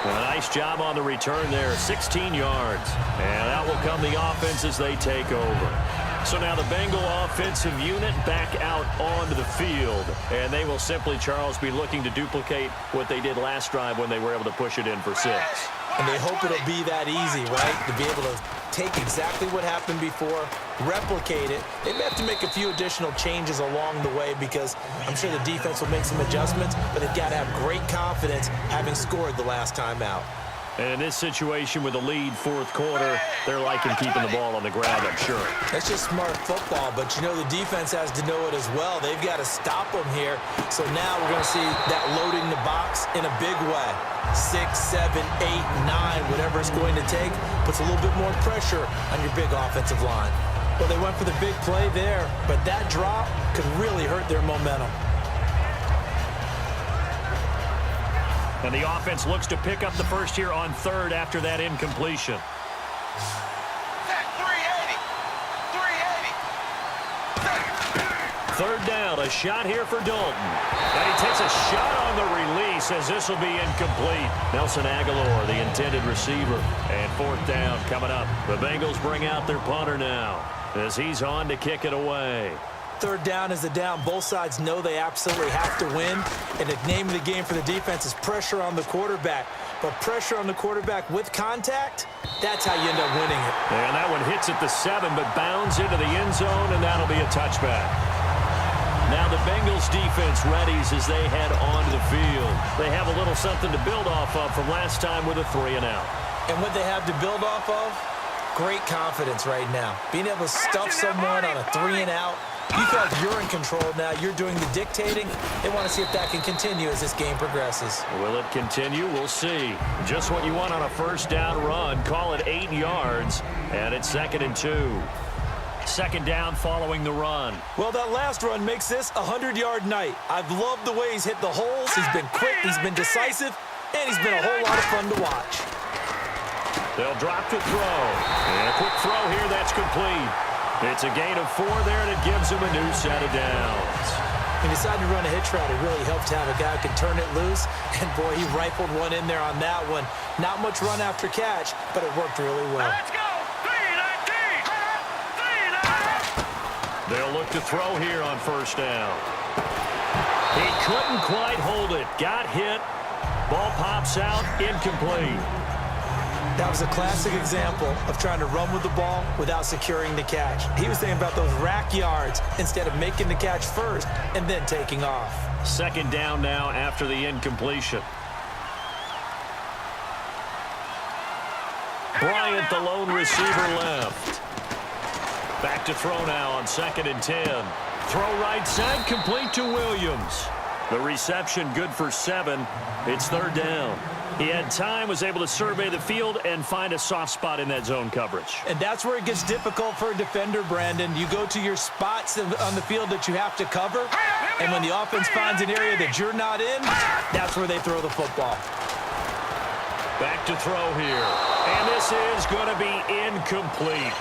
A nice job on the return there, 16 yards. And out will come the offense as they take over. So now the Bengal offensive unit back out onto the field. And they will simply, Charles, be looking to duplicate what they did last drive when they were able to push it in for 6. And they hope it'll be that easy, right? To be able to take exactly what happened before, replicate it. They may have to make a few additional changes along the way because I'm sure the defense will make some adjustments, but they've got to have great confidence having scored the last time out. And in this situation with a lead 4th quarter, they're liking keeping the ball on the ground, I'm sure. That's just smart football, but you know the defense has to know it as well. They've got to stop them here. So now we're going to see that loading the box in a big way. 6, 7, 8, 9, whatever it's going to take, puts a little bit more pressure on your big offensive line. Well, they went for the big play there, but that drop could really hurt their momentum. And the offense looks to pick up the first here on 3rd after that incompletion. 3rd down, a shot here for Dalton. And he takes a shot on the release as this will be incomplete. Nelson Aguilar, the intended receiver. And 4th down coming up. The Bengals bring out their punter now as he's on to kick it away. 3rd down is the down. Both sides know they absolutely have to win. And the name of the game for the defense is pressure on the quarterback. But pressure on the quarterback with contact, that's how you end up winning it. And that one hits at the 7, but bounds into the end zone, and that'll be a touchback. Now the Bengals defense readies as they head onto the field. They have a little something to build off of from last time with a 3-and-out. And what they have to build off of? Great confidence right now. Being able to stuff someone on a 3-and-out. You feel like you're in control now. You're doing the dictating. They want to see if that can continue as this game progresses. Will it continue? We'll see. Just what you want on a 1st down run. Call it 8 yards, and it's 2nd and 2. 2nd down following the run. Well, that last run makes this a 100-yard night. I've loved the way he's hit the holes. He's been quick. He's been decisive. And he's been a whole lot of fun to watch. They'll drop to throw. And a quick throw here. That's complete. It's a gain of 4 there, and it gives him a new set of downs. He decided to run a hitch route. It really helped to have a guy who can turn it loose. And, boy, he rifled one in there on that one. Not much run after catch, but it worked really well. Let's go. 3-19. They'll look to throw here on 1st down. He couldn't quite hold it. Got hit. Ball pops out. Incomplete. That was a classic example of trying to run with the ball without securing the catch. He was thinking about those rack yards instead of making the catch first and then taking off. Second down now after the incompletion. Bryant, the lone receiver, left. Back to throw now on 2nd and 10. Throw right side, complete to Williams. The reception good for 7. It's 3rd down. He had time, was able to survey the field and find a soft spot in that zone coverage. And that's where it gets difficult for a defender, Brandon. You go to your spots on the field that you have to cover, and when the offense finds an area that you're not in, that's where they throw the football. Back to throw here. And this is going to be incomplete.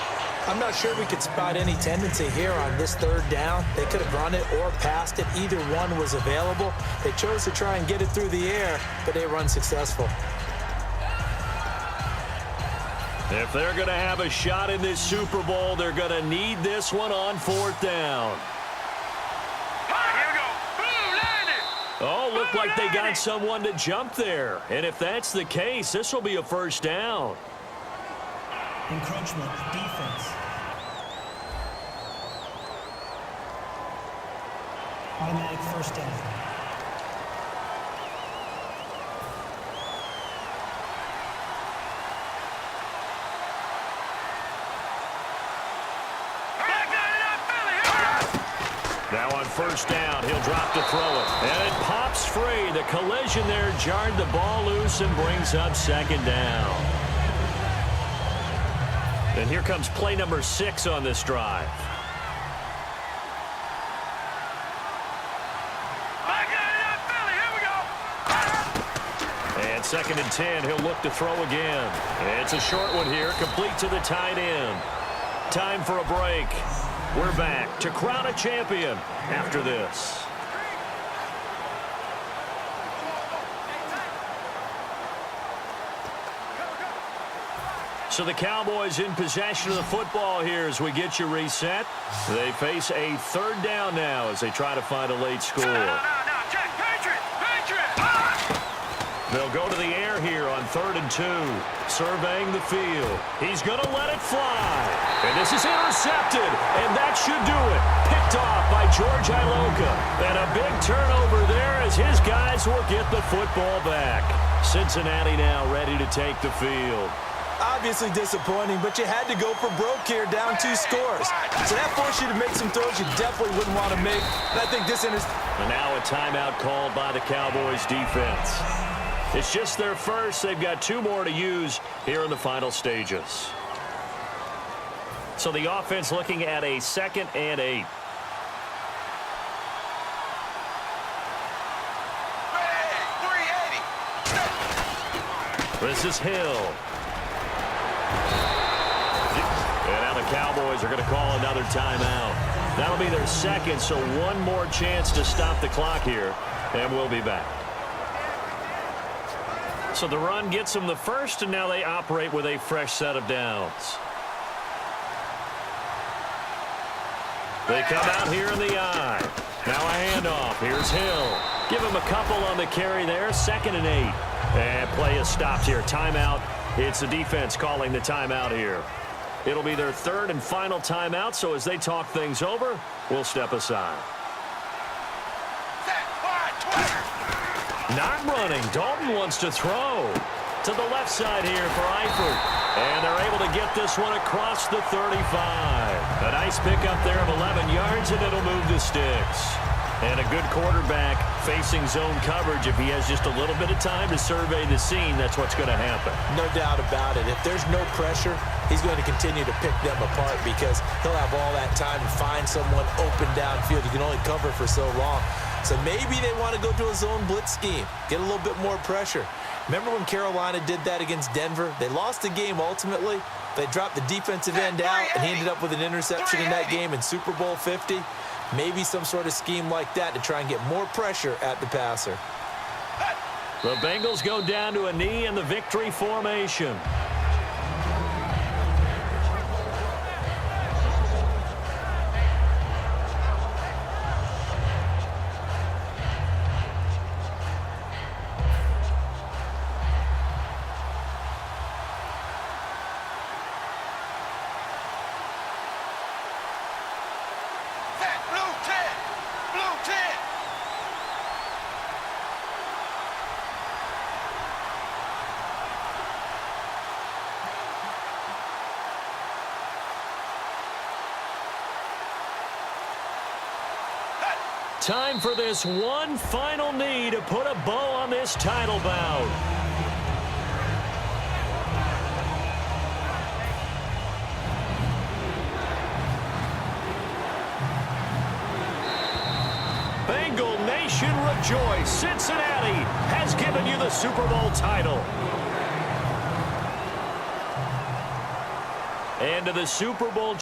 I'm not sure we could spot any tendency here on this 3rd down. They could have run it or passed it. Either one was available. They chose to try and get it through the air, but they were unsuccessful. If they're going to have a shot in this Super Bowl, they're going to need this one on 4th down. Oh, looked like they got someone to jump there. And if that's the case, this will be a 1st down. Encroachment, defense. Automatic 1st down. Now on 1st down, he'll drop to throw it. And it pops free. The collision there jarred the ball loose and brings up 2nd down. And here comes play number 6 on this drive. And 2nd and 10, he'll look to throw again. It's a short one here, complete to the tight end. Time for a break. We're back to crown a champion after this. So the Cowboys in possession of the football here as we get you reset. They face a 3rd down now as they try to find a late score. They'll go to the air here on 3rd and 2. Surveying the field. He's going to let it fly. And this is intercepted. And that should do it. Picked off by George Iloka. And a big turnover there as his guys will get the football back. Cincinnati now ready to take the field. Obviously disappointing, but you had to go for broke here, down 2 scores. So that forced you to make some throws you definitely wouldn't want to make. And I think this is... And now a timeout called by the Cowboys defense. It's just their first. They've got 2 more to use here in the final stages. So the offense looking at a 2nd and 8. This is Hill. And now the Cowboys are going to call another timeout. That'll be their 2nd, so 1 more chance to stop the clock here, and we'll be back. So the run gets them the first, and now they operate with a fresh set of downs. They come out here in the eye. Now a handoff. Here's Hill. Give him a couple on the carry there. 2nd and 8. And play is stopped here. Timeout. It's the defense calling the timeout here. It'll be their 3rd and final timeout, so as they talk things over, we'll step aside. Not running. Dalton wants to throw. To the left side here for Eifert. And they're able to get this one across the 35. A nice pickup there of 11 yards, and it'll move the sticks. And a good quarterback facing zone coverage. If he has just a little bit of time to survey the scene, that's what's going to happen. No doubt about it. If there's no pressure, he's going to continue to pick them apart because he'll have all that time to find someone open downfield. You can only cover for so long. So maybe they want to go to a zone blitz scheme, get a little bit more pressure. Remember when Carolina did that against Denver? They lost the game ultimately. They dropped the defensive end out, and he ended up with an interception in that game in Super Bowl 50. Maybe some sort of scheme like that to try and get more pressure at the passer. The Bengals go down to a knee in the victory formation. Time for this one final knee to put a bow on this title bout. Bengal Nation rejoice. Cincinnati has given you the Super Bowl title. And to the Super Bowl